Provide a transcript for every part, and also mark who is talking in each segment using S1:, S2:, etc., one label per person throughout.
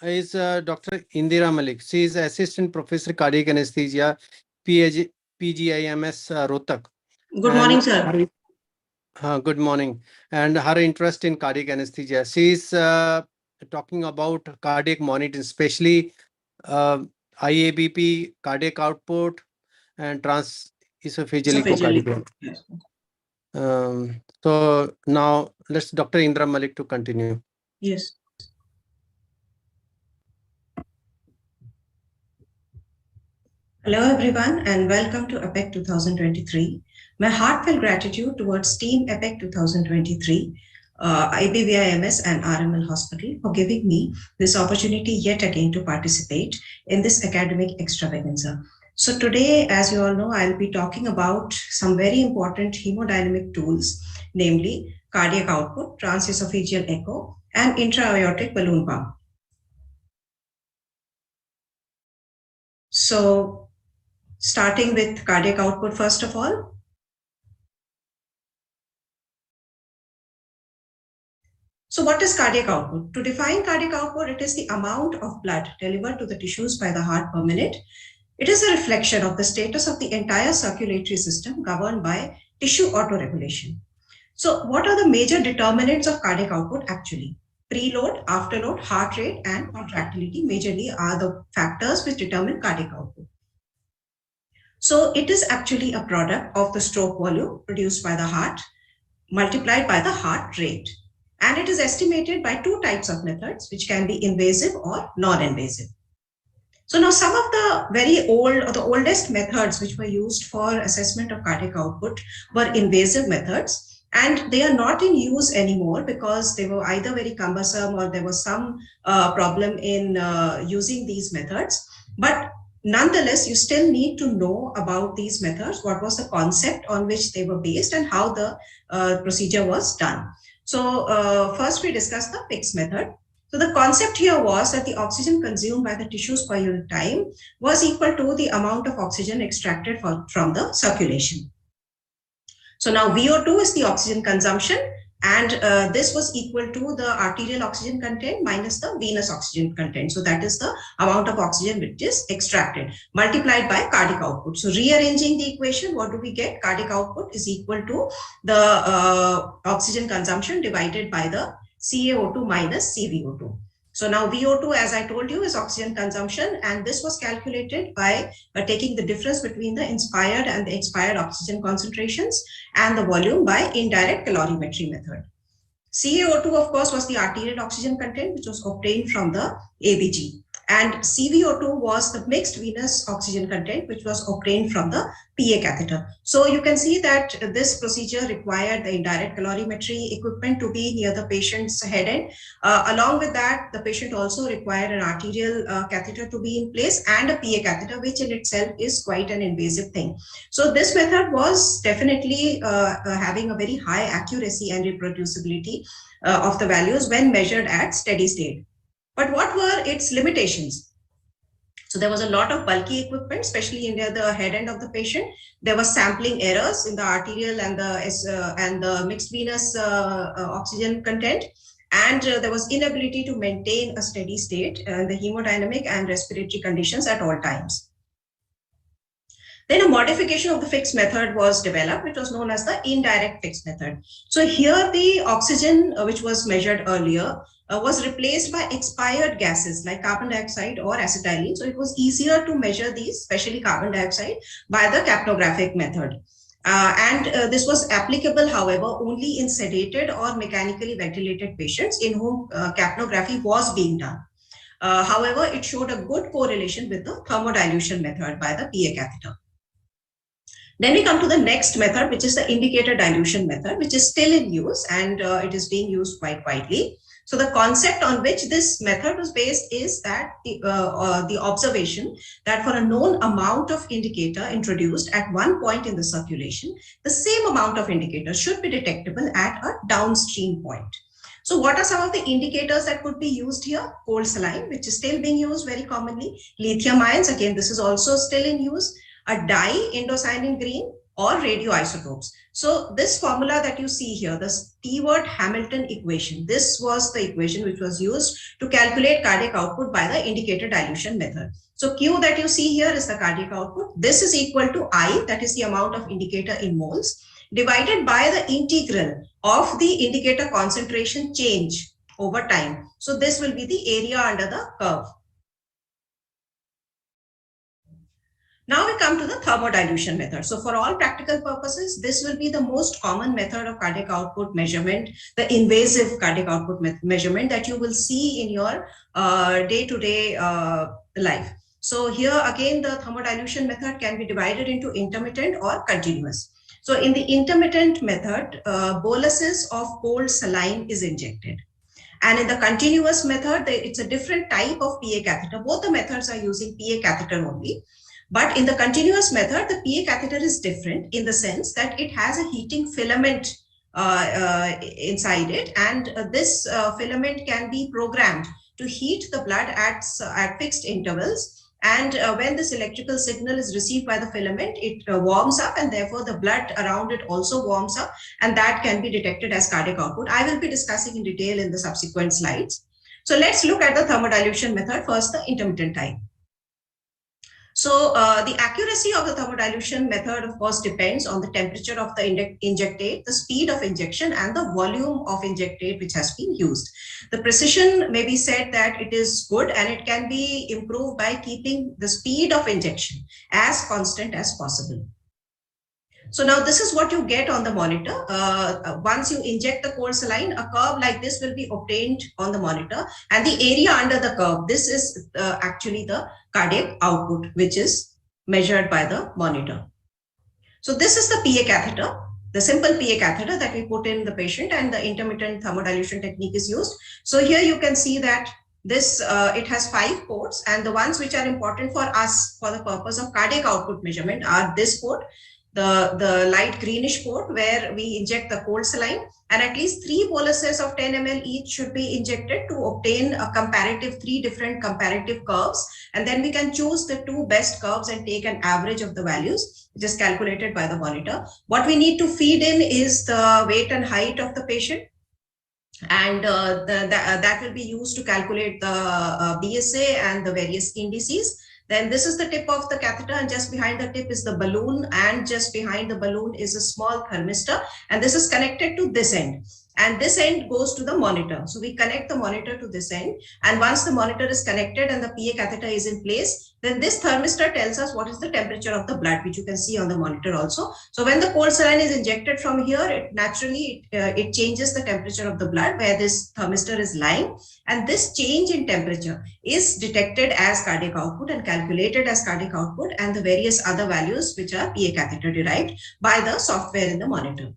S1: is Dr. Indira Malik. She is Assistant Professor Cardiac Anesthesia, PGIMS Rohtak.
S2: Good morning, sir.
S1: Good morning. And her interest in cardiac anesthesia. She is talking about cardiac monitoring, especially IABP, cardiac output, and transesophageal echocardiogram.
S2: Yes.
S1: So now let's Dr. Indra Malik to continue.
S2: Yes. Hello, everyone, and welcome to APPEC 2023. My heartfelt gratitude towards Team APPEC 2023, IBVIMS and RML Hospital for giving me this opportunity yet again to participate in this academic extravaganza. So today, as you all know, I'll be talking about some very important hemodynamic tools, namely cardiac output, transesophageal echo, and intra-aortic balloon pump. So starting with cardiac output, first of all. So what is cardiac output? To define cardiac output, it is the amount of blood delivered to the tissues by the heart per minute. It is a reflection of the status of the entire circulatory system governed by tissue autoregulation. So what are the major determinants of cardiac output actually? Preload, afterload, heart rate, and contractility majorly are the factors which determine cardiac output. So it is actually a product of the stroke volume produced by the heart multiplied by the heart rate. And it is estimated by two types of methods, which can be invasive or non-invasive. So now some of the very old or the oldest methods which were used for assessment of cardiac output were invasive methods, and they are not in use anymore because they were either very cumbersome or there was some problem in using these methods. But nonetheless, you still need to know about these methods, what was the concept on which they were based and how the procedure was done. So first we discussed the PICS method. So the concept here was that the oxygen consumed by the tissues per unit time was equal to the amount of oxygen extracted from the circulation. So now VO2 is the oxygen consumption, and this was equal to the arterial oxygen content minus the venous oxygen content. So that is the amount of oxygen which is extracted multiplied by cardiac output. So rearranging the equation, what do we get? Cardiac output is equal to the oxygen consumption divided by the CaO2 minus CVO2. So now VO2, as I told you, is oxygen consumption, and this was calculated by taking the difference between the inspired and the expired oxygen concentrations and the volume by indirect calorimetry method. CaO2, of course, was the arterial oxygen content, which was obtained from the ABG. And CVO2 was the mixed venous oxygen content, which was obtained from the PA catheter. So you can see that this procedure required the indirect calorimetry equipment to be near the patient's head end. Along with that, the patient also required an arterial catheter to be in place and a PA catheter, which in itself is quite an invasive thing. So this method was definitely having a very high accuracy and reproducibility of the values when measured at steady state. But what were its limitations? So there was a lot of bulky equipment, especially near the head end of the patient. There were sampling errors in the arterial and the mixed venous oxygen content. And there was inability to maintain a steady state in the hemodynamic and respiratory conditions at all times. Then a modification of the fixed method was developed, which was known as the indirect fixed method. So here the oxygen, which was measured earlier, was replaced by expired gases like carbon dioxide or acetylene. So it was easier to measure these, especially carbon dioxide, by the capnographic method. This was applicable, however, only in sedated or mechanically ventilated patients in whom capnography was being done. However, it showed a good correlation with the thermodilution method by the PA catheter. Then we come to the next method, which is the indicator dilution method, which is still in use, and it is being used quite widely. So the concept on which this method was based is that the observation that for a known amount of indicator introduced at one point in the circulation, the same amount of indicator should be detectable at a downstream point. So what are some of the indicators that could be used here? Cold saline, which is still being used very commonly. Lithium ions, again, this is also still in use. A dye, indocyanine green, or radioisotopes. So this formula that you see here, the Stewart-Hamilton equation, this was the equation which was used to calculate cardiac output by the indicator dilution method. So Q that you see here is the cardiac output. This is equal to I, that is the amount of indicator in moles, divided by the integral of the indicator concentration change over time. So this will be the area under the curve. Now we come to the thermodilution method. So for all practical purposes, this will be the most common method of cardiac output measurement, the invasive cardiac output measurement that you will see in your day-to-day life. So here again, the thermodilution method can be divided into intermittent or continuous. So in the intermittent method, boluses of cold saline is injected. And in the continuous method, it's a different type of PA catheter. Both the methods are using PA catheter only. But in the continuous method, the PA catheter is different in the sense that it has a heating filament inside it. And this filament can be programmed to heat the blood at fixed intervals. And when this electrical signal is received by the filament, it warms up, and therefore the blood around it also warms up, and that can be detected as cardiac output. I will be discussing in detail in the subsequent slides. So let's look at the thermodilution method, first the intermittent type. So the accuracy of the thermodilution method, of course, depends on the temperature of the injectate, the speed of injection, and the volume of injectate which has been used. The precision may be said that it is good, and it can be improved by keeping the speed of injection as constant as possible. So now this is what you get on the monitor. Once you inject the cold saline, a curve like this will be obtained on the monitor, and the area under the curve, this is actually the cardiac output, which is measured by the monitor. So this is the PA catheter, the simple PA catheter that we put in the patient, and the intermittent thermodilution technique is used. So here you can see that this it has 5 ports, and the ones which are important for us for the purpose of cardiac output measurement are this port, the light greenish port where we inject the cold saline, and at least 3 boluses of 10 ml each should be injected to obtain a comparative 3 different comparative curves, and then we can choose the 2 best curves and take an average of the values, which is calculated by the monitor. What we need to feed in is the weight and height of the patient, and that will be used to calculate the BSA and the various indices. Then this is the tip of the catheter, and just behind the tip is the balloon, and just behind the balloon is a small thermistor, and this is connected to this end, and this end goes to the monitor. So we connect the monitor to this end, and once the monitor is connected and the PA catheter is in place, then this thermistor tells us what is the temperature of the blood, which you can see on the monitor also. So when the cold saline is injected from here, it naturally it changes the temperature of the blood where this thermistor is lying, and this change in temperature is detected as cardiac output and calculated as cardiac output, and the various other values which are PA catheter derived by the software in the monitor.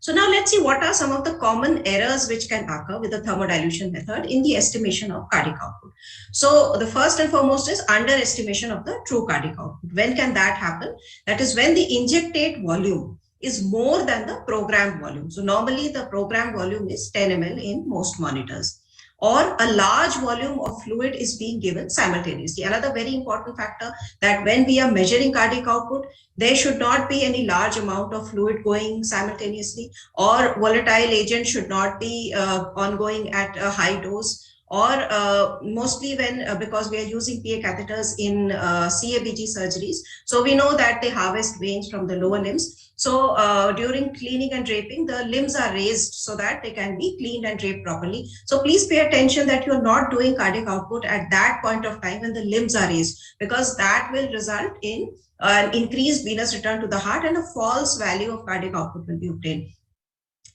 S2: So now let's see what are some of the common errors which can occur with the thermodilution method in the estimation of cardiac output. So the first and foremost is underestimation of the true cardiac output. When can that happen? That is when the injectate volume is more than the programmed volume. So normally the programmed volume is 10 ml in most monitors, or a large volume of fluid is being given simultaneously. Another very important factor, that when we are measuring cardiac output, there should not be any large amount of fluid going simultaneously, or volatile agent should not be ongoing at a high dose, or mostly when, because we are using PA catheters in CABG surgeries, so we know that they harvest veins from the lower limbs. So during cleaning and draping, the limbs are raised so that they can be cleaned and draped properly. So please pay attention that you're not doing cardiac output at that point of time when the limbs are raised, because that will result in an increased venous return to the heart, and a false value of cardiac output will be obtained.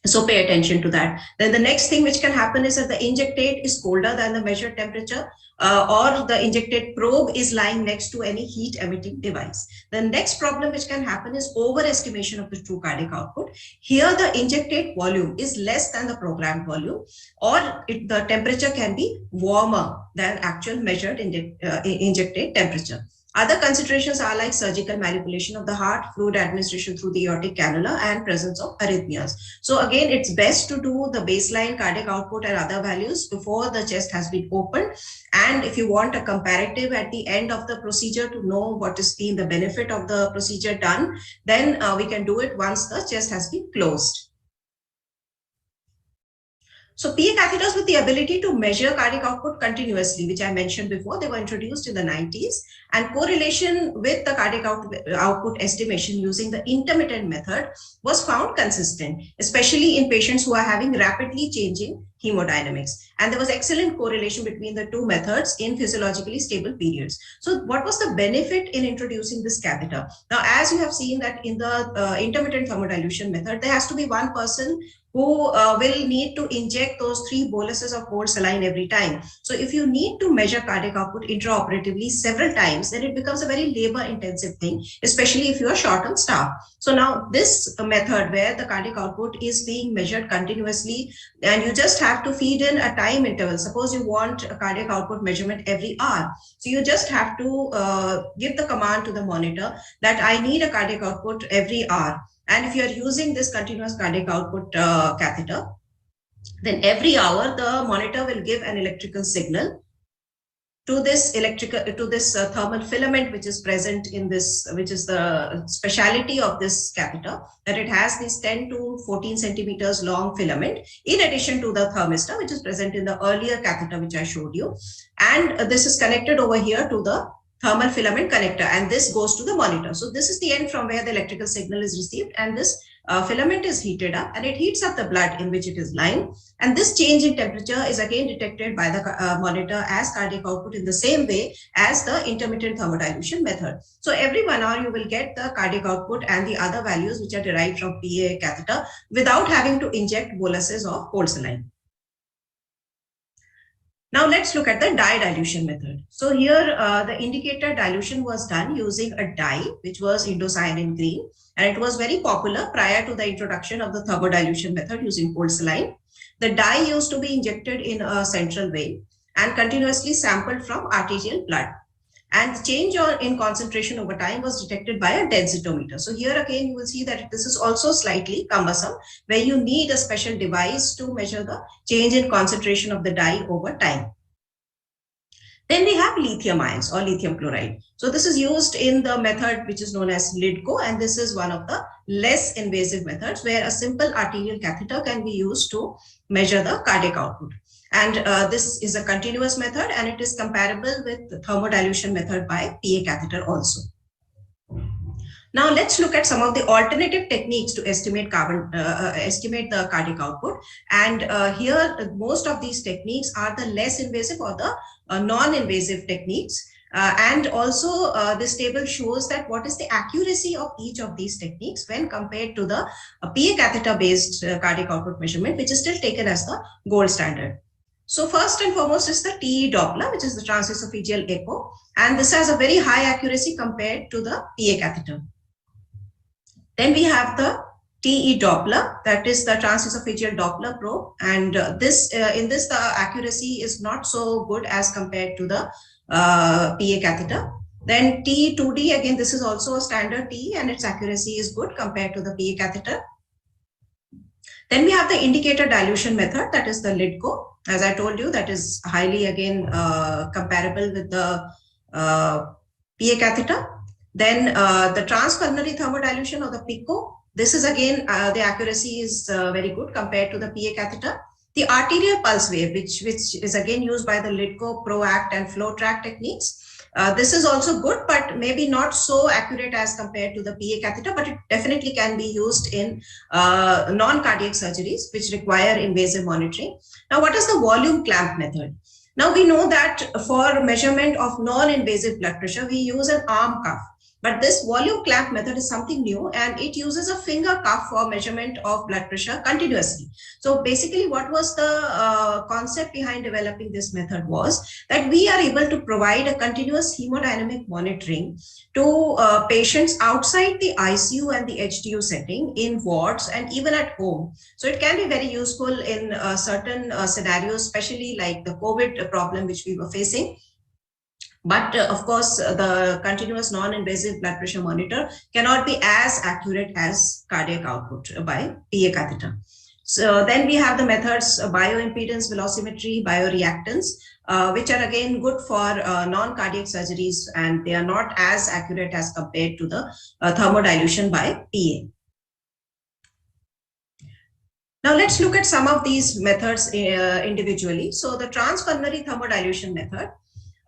S2: So pay attention to that. Then the next thing which can happen is that the injectate is colder than the measured temperature, or the injectate probe is lying next to any heat emitting device. The next problem which can happen is overestimation of the true cardiac output. Here the injectate volume is less than the programmed volume, or the temperature can be warmer than actual measured injectate temperature. Other considerations are like surgical manipulation of the heart, fluid administration through the aortic cannula, and presence of arrhythmias. So again, it's best to do the baseline cardiac output and other values before the chest has been opened. And if you want a comparative at the end of the procedure to know what is been the benefit of the procedure done, then we can do it once the chest has been closed. So PA catheters with the ability to measure cardiac output continuously, which I mentioned before, they were introduced in the 90s, and correlation with the cardiac output estimation using the intermittent method was found consistent, especially in patients who are having rapidly changing hemodynamics. And there was excellent correlation between the two methods in physiologically stable periods. So what was the benefit in introducing this catheter? Now, as you have seen that in the intermittent thermodilution method, there has to be one person who will need to inject those 3 boluses of cold saline every time. So if you need to measure cardiac output intraoperatively several times, then it becomes a very labor-intensive thing, especially if you are short on staff. So now this method where the cardiac output is being measured continuously, and you just have to feed in a time interval. Suppose you want a cardiac output measurement every hour. So you just have to give the command to the monitor that I need a cardiac output every hour. And if you are using this continuous cardiac output catheter, then every hour the monitor will give an electrical signal to this thermal filament which is present in this, which is the speciality of this catheter, that it has this 10 to 14 centimeters long filament in addition to the thermistor which is present in the earlier catheter which I showed you. And this is connected over here to the thermal filament connector, and this goes to the monitor. So this is the end from where the electrical signal is received, and this filament is heated up, and it heats up the blood in which it is lying. And this change in temperature is again detected by the monitor as cardiac output in the same way as the intermittent thermodilution method. So every 1 hour you will get the cardiac output and the other values which are derived from PA catheter without having to inject boluses of cold saline. Now let's look at the dye dilution method. So here the indicator dilution was done using a dye which was indocyanine green, and it was very popular prior to the introduction of the thermodilution method using cold saline. The dye used to be injected in a central vein and continuously sampled from arterial blood. And the change in concentration over time was detected by a densitometer. So here again, you will see that this is also slightly cumbersome, where you need a special device to measure the change in concentration of the dye over time. Then we have lithium ions or lithium chloride. So this is used in the method which is known as LIDCO, and this is one of the less invasive methods where a simple arterial catheter can be used to measure the cardiac output. And this is a continuous method, and it is comparable with the thermodilution method by PA catheter also. Now let's look at some of the alternative techniques to estimate the cardiac output. And here, most of these techniques are the less invasive or the non-invasive techniques. And also this table shows that what is the accuracy of each of these techniques when compared to the PA catheter based cardiac output measurement, which is still taken as the gold standard. So first and foremost is the TE Doppler, which is the transesophageal echo, and this has a very high accuracy compared to the PA catheter. Then we have the TE Doppler, that is the transesophageal Doppler probe, and in this the accuracy is not so good as compared to the PA catheter. Then TE2D, again this is also a standard TE, and its accuracy is good compared to the PA catheter. Then we have the indicator dilution method, that is the LIDCO. As I told you, that is highly again comparable with the PA catheter. Then the transpulmonary thermodilution or the PICO. This is again, the accuracy is very good compared to the PA catheter. The arterial pulse wave, which is again used by the LIDCO, PROACT and FlowTrack techniques. This is also good, but maybe not so accurate as compared to the PA catheter, but it definitely can be used in non-cardiac surgeries, which require invasive monitoring. Now, what is the volume clamp method? Now, we know that for measurement of non-invasive blood pressure, we use an arm cuff. But this volume clamp method is something new, and it uses a finger cuff for measurement of blood pressure continuously. So basically what was the concept behind developing this method was that we are able to provide a continuous hemodynamic monitoring to patients outside the ICU and the HDU setting, in wards and even at home. So it can be very useful in certain scenarios, especially like the COVID problem which we were facing, But of course, the continuous non-invasive blood pressure monitor cannot be as accurate as cardiac output by PA catheter. So then we have the methods bioimpedance velocimetry, bioreactance, which are again good for non-cardiac surgeries, and they are not as accurate as compared to the thermodilution by PA. Now let's look at some of these methods individually. So the transpulmonary thermodilution method,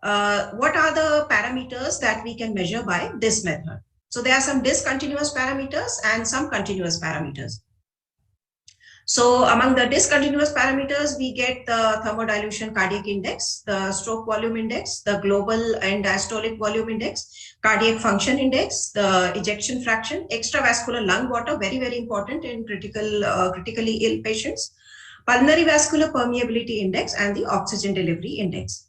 S2: what are the parameters that we can measure by this method? So there are some discontinuous parameters and some continuous parameters. So among the discontinuous parameters, we get the thermodilution cardiac index, the stroke volume index, the global and diastolic volume index, cardiac function index, the ejection fraction, extravascular lung water, very, very important in critically ill patients, pulmonary vascular permeability index, and the oxygen delivery index.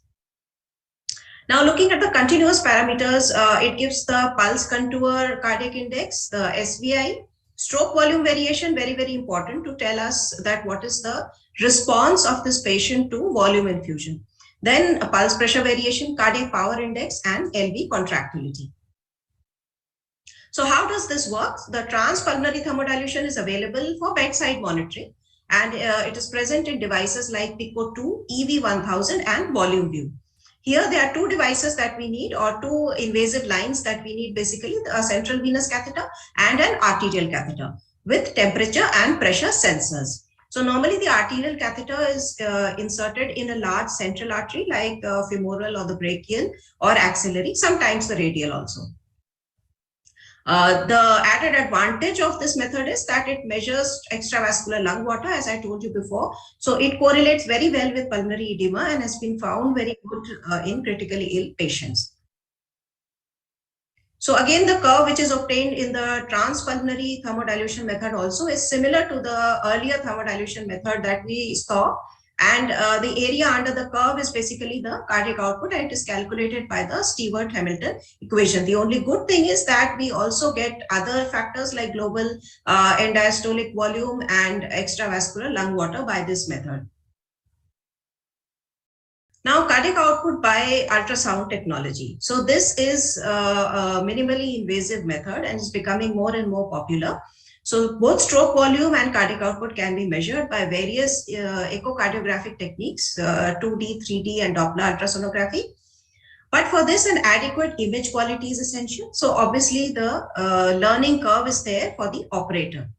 S2: Now looking at the continuous parameters, it gives the pulse contour cardiac index, the SVI, stroke volume variation, very, very important to tell us that what is the response of this patient to volume infusion. Then a pulse pressure variation, cardiac power index, and LV contractility. So how does this work? The transpulmonary thermodilution is available for bedside monitoring, and it is present in devices like PICO2, EV1000, and Volume View. Here there are two devices that we need, or two invasive lines that we need, basically a central venous catheter and an arterial catheter with temperature and pressure sensors. So normally the arterial catheter is inserted in a large central artery like femoral or the brachial or axillary, sometimes the radial also. The added advantage of this method is that it measures extravascular lung water, as I told you before. So it correlates very well with pulmonary edema and has been found very good in critically ill patients. So again, the curve which is obtained in the transpulmonary thermodilution method also is similar to the earlier thermodilution method that we saw. And the area under the curve is basically the cardiac output, and it is calculated by the Stewart-Hamilton equation. The only good thing is that we also get other factors like global and diastolic volume and extravascular lung water by this method. Now, cardiac output by ultrasound technology. So this is a minimally invasive method and is becoming more and more popular. So both stroke volume and cardiac output can be measured by various echocardiographic techniques, 2D, 3D, and Doppler ultrasonography. But for this, an adequate image quality is essential. So obviously the learning curve is there for the operator.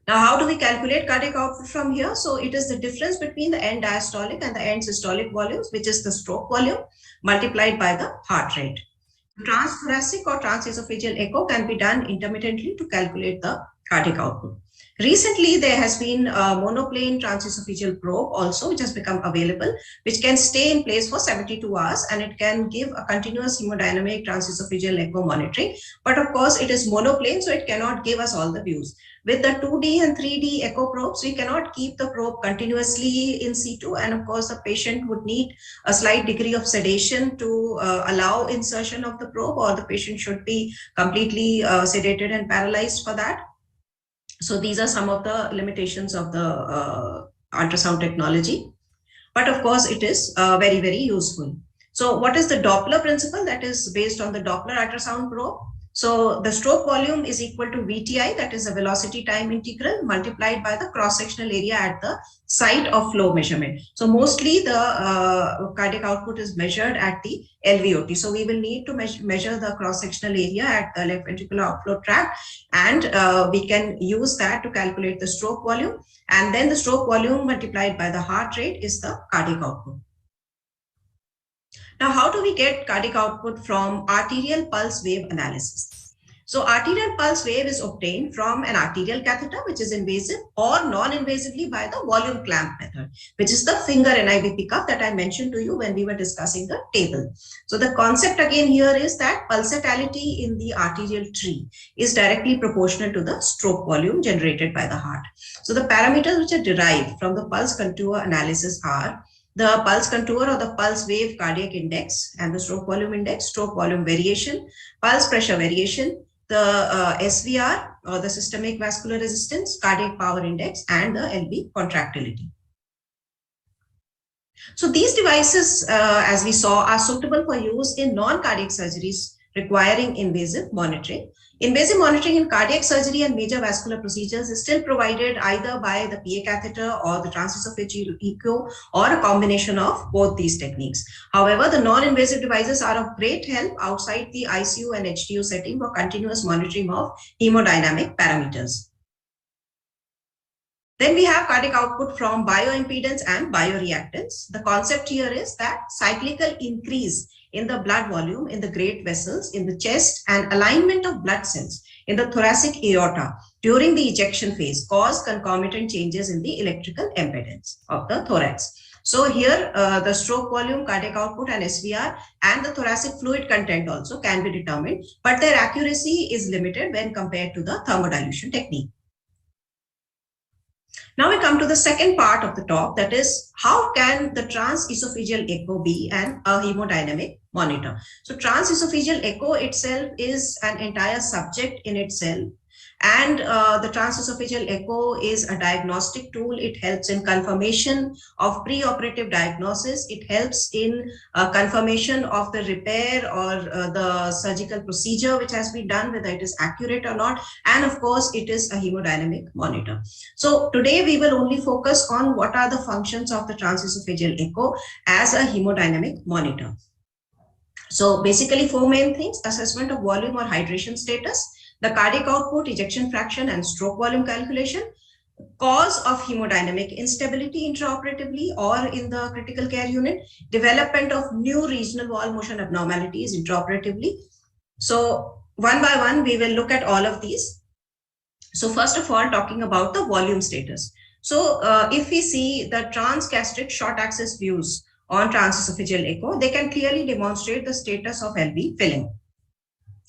S2: Now, how do we calculate cardiac output from here? So it is the difference between the end diastolic and the end systolic volumes, which is the stroke volume, multiplied by the heart rate. Transthoracic or transesophageal echo can be done intermittently to calculate the cardiac output. Recently, there has been a monoplane transesophageal probe also, which has become available, which can stay in place for 72 hours, and it can give a continuous hemodynamic transesophageal echo monitoring. But of course, it is monoplane, so it cannot give us all the views. With the 2D and 3D echo probes, we cannot keep the probe continuously in situ, and of course, the patient would need a slight degree of sedation to allow insertion of the probe, or the patient should be completely sedated and paralyzed for that. So these are some of the limitations of the ultrasound technology. But of course, it is very, very useful. So what is the Doppler principle? That is based on the Doppler ultrasound probe. So the stroke volume is equal to VTI, that is a velocity time integral, multiplied by the cross-sectional area at the site of flow measurement. So mostly the cardiac output is measured at the LVOT. So we will need to measure the cross-sectional area at the left ventricular outflow tract, and we can use that to calculate the stroke volume. And then the stroke volume multiplied by the heart rate is the cardiac output. Now, how do we get cardiac output from arterial pulse wave analysis? So arterial pulse wave is obtained from an arterial catheter, which is invasive, or non-invasively by the volume clamp method, which is the finger NIBP cuff that I mentioned to you when we were discussing the table. So the concept again here is that pulsatility in the arterial tree is directly proportional to the stroke volume generated by the heart. So the parameters which are derived from the pulse contour analysis are the pulse contour or the pulse wave cardiac index and the stroke volume index, stroke volume variation, pulse pressure variation, the SVR or the systemic vascular resistance, cardiac power index, and the LV contractility. So these devices, as we saw, are suitable for use in non-cardiac surgeries requiring invasive monitoring. Invasive monitoring in cardiac surgery and major vascular procedures is still provided either by the PA catheter or the transesophageal echo, or a combination of both these techniques. However, the non-invasive devices are of great help outside the ICU and HDU setting for continuous monitoring of hemodynamic parameters. Then we have cardiac output from bioimpedance and bioreactance. The concept here is that cyclical increase in the blood volume in the great vessels in the chest and alignment of blood cells in the thoracic aorta during the ejection phase cause concomitant changes in the electrical impedance of the thorax. So here the stroke volume, cardiac output and SVR and the thoracic fluid content also can be determined, but their accuracy is limited when compared to the thermodilution technique. Now we come to the second part of the talk, that is, how can the transesophageal echo be a hemodynamic monitor? So transesophageal echo itself is an entire subject in itself. And the transesophageal echo is a diagnostic tool. It helps in confirmation of preoperative diagnosis. It helps in confirmation of the repair or the surgical procedure which has been done, whether it is accurate or not. And of course, it is a hemodynamic monitor. So today we will only focus on what are the functions of the transesophageal echo as a hemodynamic monitor. So basically 4 main things: assessment of volume or hydration status, the cardiac output, ejection fraction and stroke volume calculation, cause of hemodynamic instability intraoperatively or in the critical care unit, development of new regional wall motion abnormalities intraoperatively. So one by one, we will look at all of these. So first of all, talking about the volume status. So if we see the transgastric short axis views on transesophageal echo, they can clearly demonstrate the status of LV filling.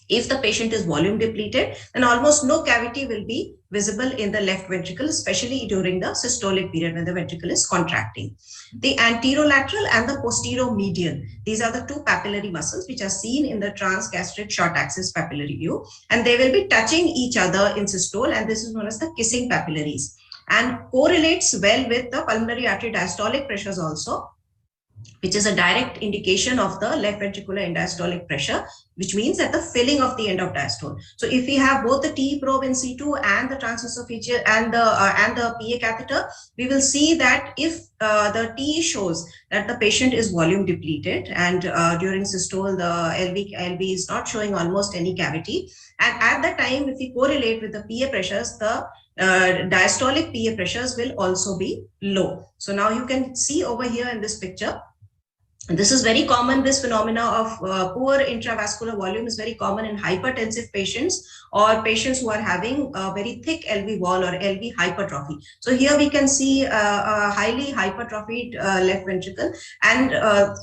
S2: If the patient is volume depleted, then almost no cavity will be visible in the left ventricle, especially during the systolic period when the ventricle is contracting. The anterolateral and the posteromedial, these are the two papillary muscles which are seen in the transgastric short axis papillary view, and they will be touching each other in systole, and this is known as the kissing papillaries, and correlates well with the pulmonary artery diastolic pressures also, which is a direct indication of the left ventricular end-diastolic pressure, which means that the filling of the end of diastole. So if we have both the TE probe in situ and the transesophageal and the PA catheter, we will see that if the TE shows that the patient is volume depleted and during systole the LV is not showing almost any cavity, and at that time if we correlate with the PA pressures, the diastolic PA pressures will also be low. So now you can see over here in this picture, and this is very common. This phenomena of poor intravascular volume is very common in hypertensive patients or patients who are having a very thick LV wall or LV hypertrophy. So here we can see a highly hypertrophied left ventricle and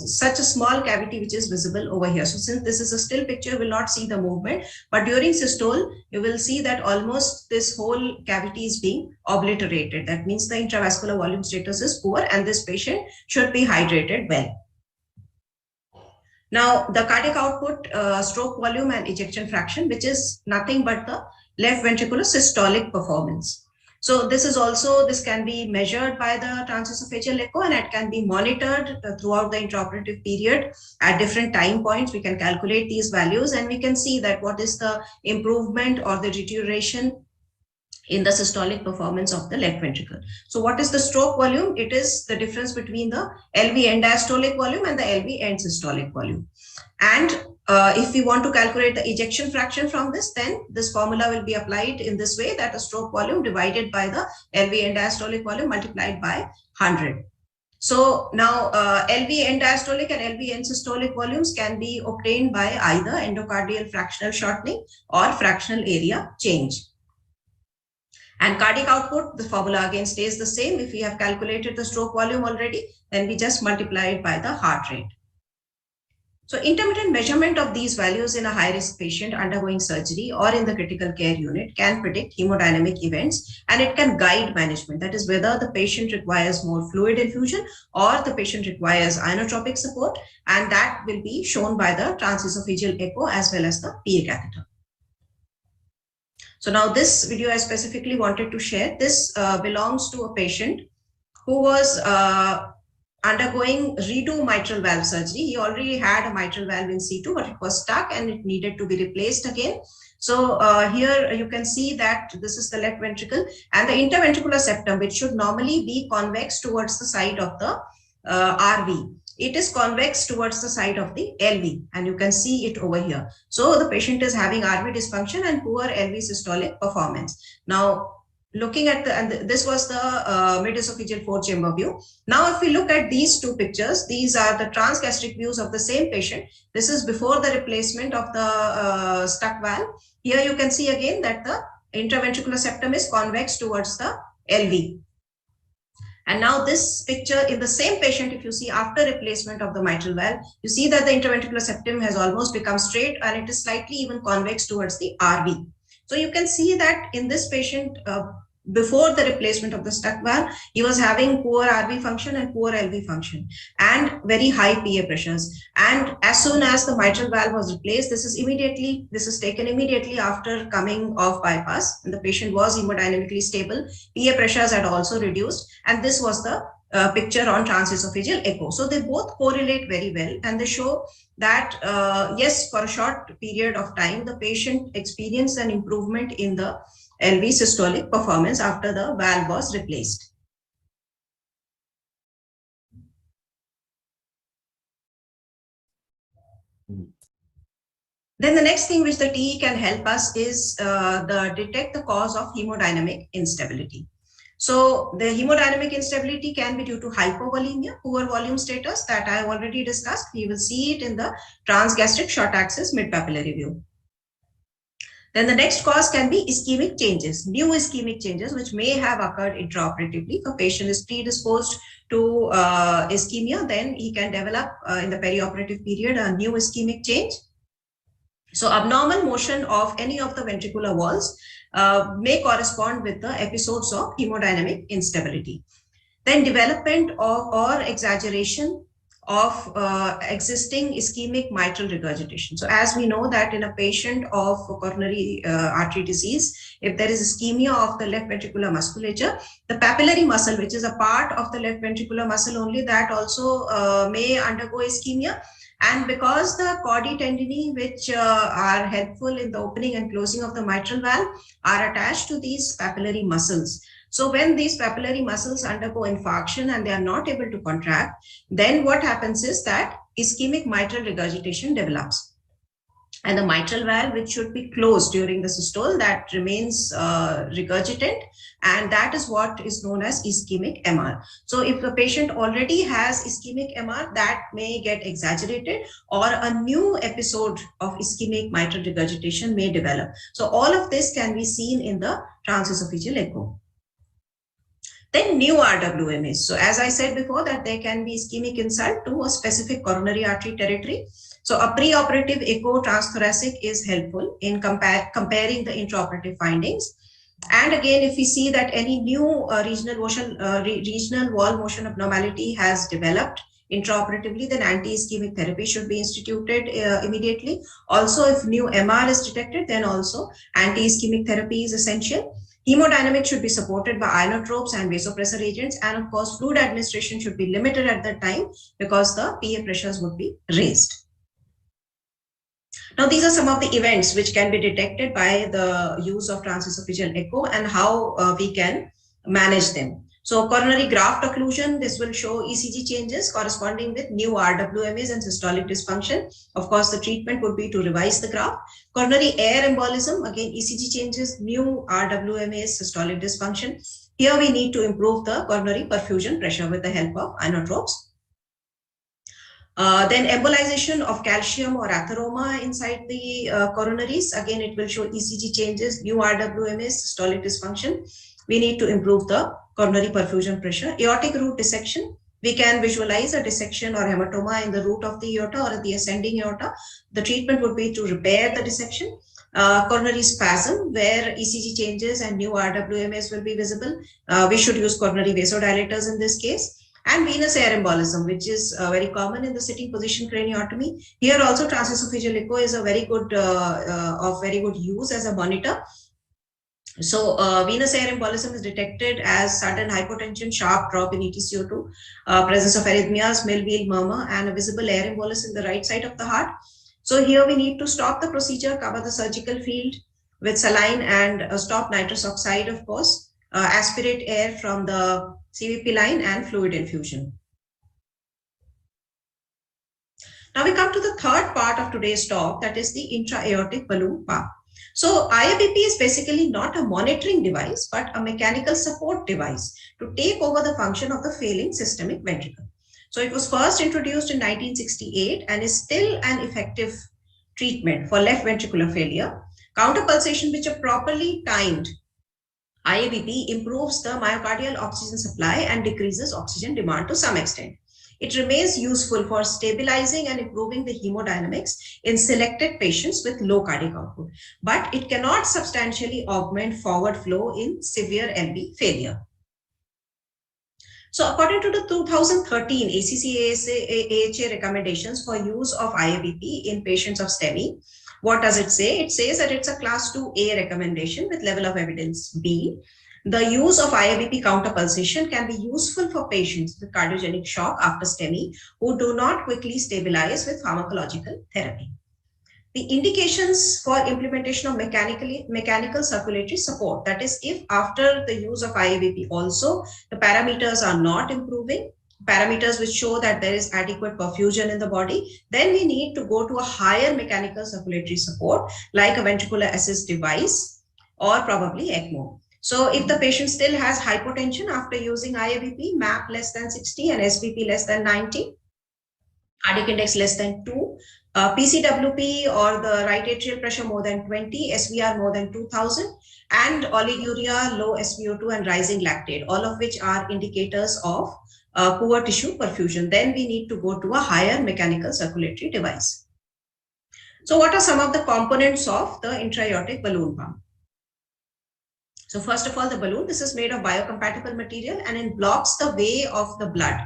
S2: such a small cavity which is visible over here. So since this is a still picture, you will not see the movement, but during systole, you will see that almost this whole cavity is being obliterated. That means the intravascular volume status is poor and this patient should be hydrated well. Now, the cardiac output, stroke volume and ejection fraction, which is nothing but the left ventricular systolic performance. So this can be measured by the transesophageal echo, and it can be monitored throughout the intraoperative period at different time points. We can calculate these values and we can see that what is the improvement or the deterioration in the systolic performance of the left ventricle. So what is the stroke volume? It is the difference between the LV end diastolic volume and the LV end systolic volume. And if we want to calculate the ejection fraction from this, then this formula will be applied in this way, that the stroke volume divided by the LV end diastolic volume multiplied by 100. So now LV end diastolic and LV end systolic volumes can be obtained by either endocardial fractional shortening or fractional area change. And cardiac output, the formula again stays the same. If we have calculated the stroke volume already, then we just multiply it by the heart rate. So intermittent measurement of these values in a high-risk patient undergoing surgery or in the critical care unit can predict hemodynamic events, and it can guide management. That is, whether the patient requires more fluid infusion or the patient requires inotropic support, and that will be shown by the transesophageal echo as well as the PA catheter. So now this video I specifically wanted to share. This belongs to a patient who was undergoing redo mitral valve surgery. He already had a mitral valve in situ, but it was stuck and it needed to be replaced again. So here you can see that this is the left ventricle, and the interventricular septum, which should normally be convex towards the side of the RV. It is convex towards the side of the LV, and you can see it over here. So the patient is having RV dysfunction and poor LV systolic performance. Now, looking at this was the mid-esophageal four-chamber view. Now, if we look at these two pictures, these are the transgastric views of the same patient. This is before the replacement of the stuck valve. Here you can see again that the interventricular septum is convex towards the LV. And now this picture in the same patient, if you see after replacement of the mitral valve, you see that the interventricular septum has almost become straight and it is slightly even convex towards the RV. So you can see that in this patient, before the replacement of the stuck valve, he was having poor RV function and poor LV function and very high PA pressures. And as soon as the mitral valve was replaced, this is taken immediately after coming off bypass, and the patient was hemodynamically stable. PA pressures had also reduced, and this was the picture on transesophageal echo. So they both correlate very well, and they show that yes, for a short period of time, the patient experienced an improvement in the LV systolic performance after the valve was replaced. Then the next thing which the TE can help us is detect the cause of hemodynamic instability. So the hemodynamic instability can be due to hypovolemia, poor volume status that I have already discussed. We will see it in the transgastric short axis mid-papillary view. Then the next cause can be ischemic changes, new ischemic changes, which may have occurred intraoperatively. If a patient is predisposed to ischemia, then he can develop in the perioperative period a new ischemic change. So abnormal motion of any of the ventricular walls may correspond with the episodes of hemodynamic instability. Then development or exaggeration of existing ischemic mitral regurgitation. So as we know that in a patient of coronary artery disease, if there is ischemia of the left ventricular musculature, the papillary muscle, which is a part of the left ventricular muscle only, that also may undergo ischemia. And because the chordae tendineae, which are helpful in the opening and closing of the mitral valve, are attached to these papillary muscles. So when these papillary muscles undergo infarction and they are not able to contract, then what happens is that ischemic mitral regurgitation develops. And the mitral valve, which should be closed during the systole, that remains regurgitant, and that is what is known as ischemic MR. So if the patient already has ischemic MR, that may get exaggerated, or a new episode of ischemic mitral regurgitation may develop. So all of this can be seen in the transesophageal echo. Then new RWMAs. So as I said before, that there can be ischemic insult to a specific coronary artery territory. So a preoperative echo transthoracic is helpful in comparing the intraoperative findings. And again, if we see that any new regional wall motion abnormality has developed intraoperatively, then anti-ischemic therapy should be instituted immediately. Also, if new MR is detected, then also anti-ischemic therapy is essential. Hemodynamics should be supported by inotropes and vasopressor agents, and of course, fluid administration should be limited at that time because the PA pressures would be raised. Now, these are some of the events which can be detected by the use of transesophageal echo and how we can manage them. So coronary graft occlusion, this will show ECG changes corresponding with new RWMAs and systolic dysfunction. Of course, the treatment would be to revise the graft. Coronary air embolism, again, ECG changes, new RWMAs, systolic dysfunction. Here we need to improve the coronary perfusion pressure with the help of inotropes. Then embolization of calcium or atheroma inside the coronaries. Again, it will show ECG changes, new RWMAs, systolic dysfunction. We need to improve the coronary perfusion pressure. Aortic root dissection. We can visualize a dissection or hematoma in the root of the aorta or the ascending aorta. The treatment would be to repair the dissection. Coronary spasm, where ECG changes and new RWMAs will be visible. We should use coronary vasodilators in this case. And venous air embolism, which is very common in the sitting position craniotomy. Here also transesophageal echo is a very good of very good use as a monitor. So venous air embolism is detected as sudden hypotension, sharp drop in EtCO2, presence of arrhythmias, mill-wheel murmur, and a visible air embolus in the right side of the heart. So here we need to stop the procedure, cover the surgical field with saline and stop nitrous oxide, of course, aspirate air from the CVP line and fluid infusion. Now we come to the third part of today's talk, that is the intra-aortic balloon pump. So IABP is basically not a monitoring device, but a mechanical support device to take over the function of the failing systemic ventricle. So it was first introduced in 1968 and is still an effective treatment for left ventricular failure. Counterpulsation, which are properly timed IABP, improves the myocardial oxygen supply and decreases oxygen demand to some extent. It remains useful for stabilizing and improving the hemodynamics in selected patients with low cardiac output, but it cannot substantially augment forward flow in severe LV failure. So according to the 2013 ACC-AHA recommendations for use of IABP in patients of STEMI, what does it say? It says that it's a class 2A recommendation with level of evidence B. The use of IABP counterpulsation can be useful for patients with cardiogenic shock after STEMI who do not quickly stabilize with pharmacological therapy. The indications for implementation of mechanical circulatory support, that is, if after the use of IABP also the parameters are not improving, parameters which show that there is adequate perfusion in the body, then we need to go to a higher mechanical circulatory support like a ventricular assist device or probably ECMO. So if the patient still has hypotension after using IABP, MAP less than 60 and SVP less than 90, cardiac index less than 2, PCWP or the right atrial pressure more than 20, SVR more than 2000, and oliguria, low SpO2 and rising lactate, all of which are indicators of poor tissue perfusion. Then we need to go to a higher mechanical circulatory device. So what are some of the components of the intra-aortic balloon pump? So first of all, the balloon, this is made of biocompatible material and it blocks the way of the blood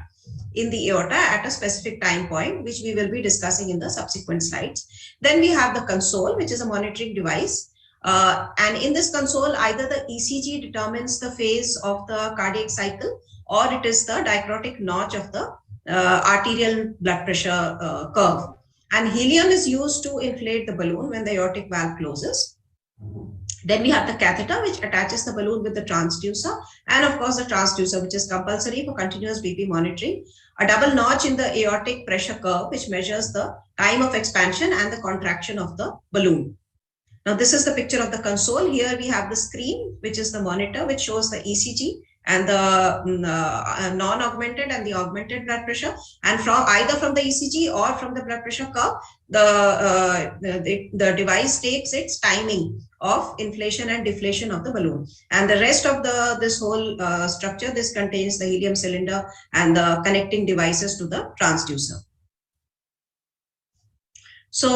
S2: in the aorta at a specific time point, which we will be discussing in the subsequent slides. Then we have the console, which is a monitoring device. And in this console, either the ECG determines the phase of the cardiac cycle, or it is the dicrotic notch of the arterial blood pressure curve. And helium is used to inflate the balloon when the aortic valve closes. Then we have the catheter, which attaches the balloon with the transducer, and of course the transducer, which is compulsory for continuous BP monitoring. A double notch in the aortic pressure curve, which measures the time of expansion and the contraction of the balloon. Now this is the picture of the console. Here we have the screen, which is the monitor, which shows the ECG and the non-augmented and the augmented blood pressure. And from either from the ECG or from the blood pressure curve, the device takes its timing of inflation and deflation of the balloon. And the rest of this whole structure, this contains the helium cylinder and the connecting devices to the transducer. So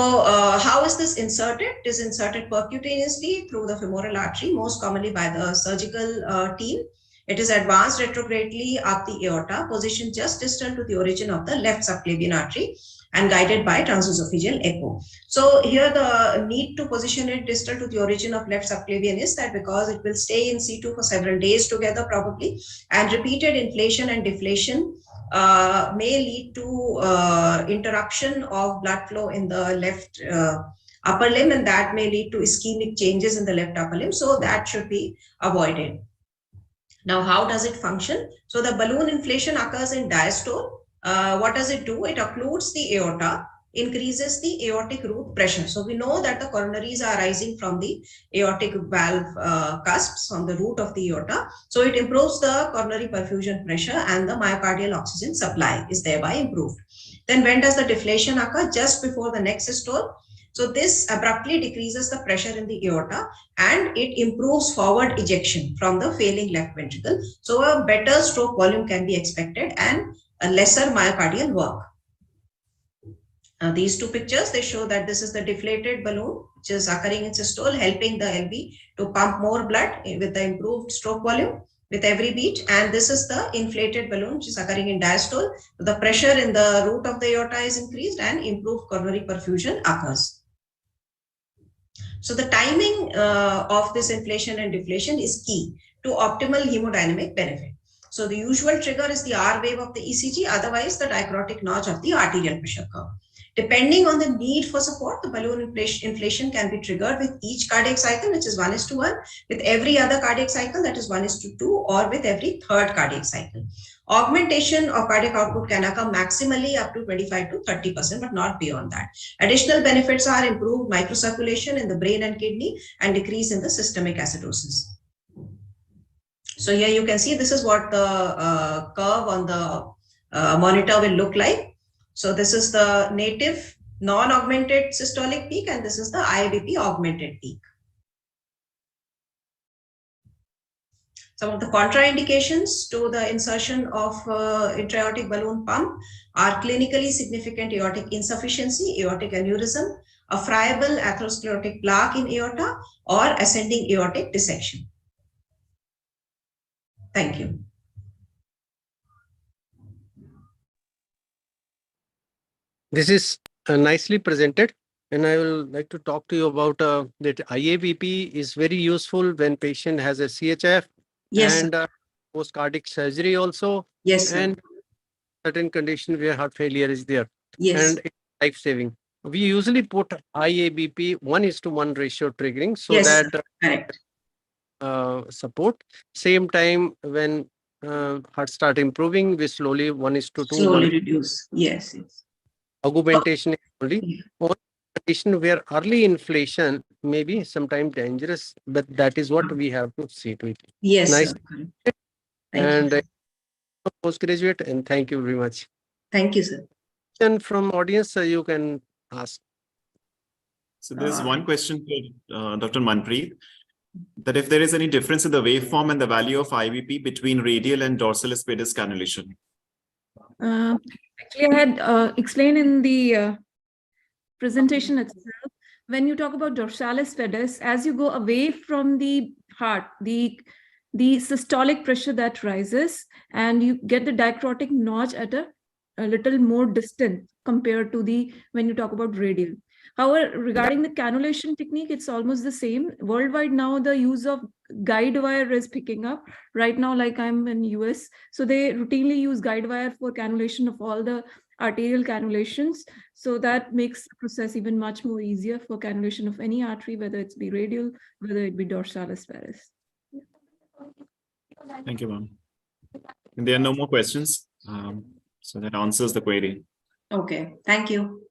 S2: how is this inserted? It is inserted percutaneously through the femoral artery, most commonly by the surgical team. It is advanced retrogradely up the aorta, positioned just distal to the origin of the left subclavian artery and guided by transesophageal echo. So here the need to position it distal to the origin of left subclavian is that because it will stay in situ for several days together probably, and repeated inflation and deflation may lead to interruption of blood flow in the left upper limb, and that may lead to ischemic changes in the left upper limb. So that should be avoided. Now, how does it function? So the balloon inflation occurs in diastole. What does it do? It occludes the aorta, increases the aortic root pressure. So we know that the coronaries are rising from the aortic valve cusps, from the root of the aorta. So it improves the coronary perfusion pressure and the myocardial oxygen supply is thereby improved. Then when does the deflation occur? Just before the next systole. So this abruptly decreases the pressure in the aorta and it improves forward ejection from the failing left ventricle. So a better stroke volume can be expected and a lesser myocardial work. Now these two pictures, they show that this is the deflated balloon, which is occurring in systole, helping the LV to pump more blood with the improved stroke volume with every beat. And this is the inflated balloon, which is occurring in diastole. The pressure in the root of the aorta is increased and improved coronary perfusion occurs. So the timing of this inflation and deflation is key to optimal hemodynamic benefit. So the usual trigger is the R wave of the ECG, otherwise the dicrotic notch of the arterial pressure curve. Depending on the need for support, the balloon inflation can be triggered with each cardiac cycle, which is 1:1, with every other cardiac cycle, that is 1:2, or with every third cardiac cycle. Augmentation of cardiac output can occur maximally up to 25 to 30%, but not beyond that. Additional benefits are improved microcirculation in the brain and kidney and decrease in the systemic acidosis. So here you can see this is what the curve on the monitor will look like. So this is the native non-augmented systolic peak, and this is the IABP augmented peak. Some of the contraindications to the insertion of intra-aortic balloon pump are clinically significant aortic insufficiency, aortic aneurysm, a friable atherosclerotic plaque in aorta, or ascending aortic dissection. Thank you.
S1: This is nicely presented, and I will like to talk to you about that IABP is very useful when patient has a CHF
S2: Yes,
S1: and post cardiac surgery also,
S2: yes,
S1: and certain condition where heart failure is there,
S2: yes,
S1: and it's life saving. We usually put IABP 1:1 ratio triggering so
S2: yes,
S1: that
S2: correct.
S1: support. Same time when heart start improving, we slowly 1:2,
S2: Slowly reduce. Yes, yes.
S1: augmentation is only
S2: Yeah.
S1: one condition where early inflation may be sometimes dangerous, but that is what we have to see to it.
S2: Yes,
S1: Nice.
S2: sir. Correct. Thank you.
S1: And postgraduate, and thank you very much.
S2: Thank you, sir.
S1: And from audience, you can ask.
S3: So there's one question for Dr. Manpreet, that if there is any difference in the waveform and the value of IVP between radial and dorsalis pedis cannulation.
S4: Actually, I had explained in the presentation itself, when you talk about dorsalis pedis, as you go away from the heart, the systolic pressure that rises, and you get the dicrotic notch at a little more distant compared to the when you talk about radial. However, regarding the cannulation technique, it's almost the same. Worldwide now, the use of guide wire is picking up. Right now, like I'm in US, so they routinely use guide wire for cannulation of all the arterial cannulations. So that makes the process even much more easier for cannulation of any artery, whether it's be radial, whether it be dorsalis pedis.
S3: Thank you, ma'am. And there are no more questions. So that answers the query.
S2: Okay, thank you.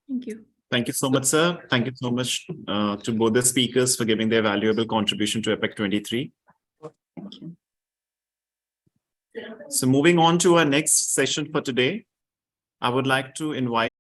S4: Thank you.
S3: Thank you so much, sir. Thank you so much to both the speakers for giving their valuable contribution to APPEC2023.
S2: Thank you.
S3: So moving on to our next session for today, I would like to invite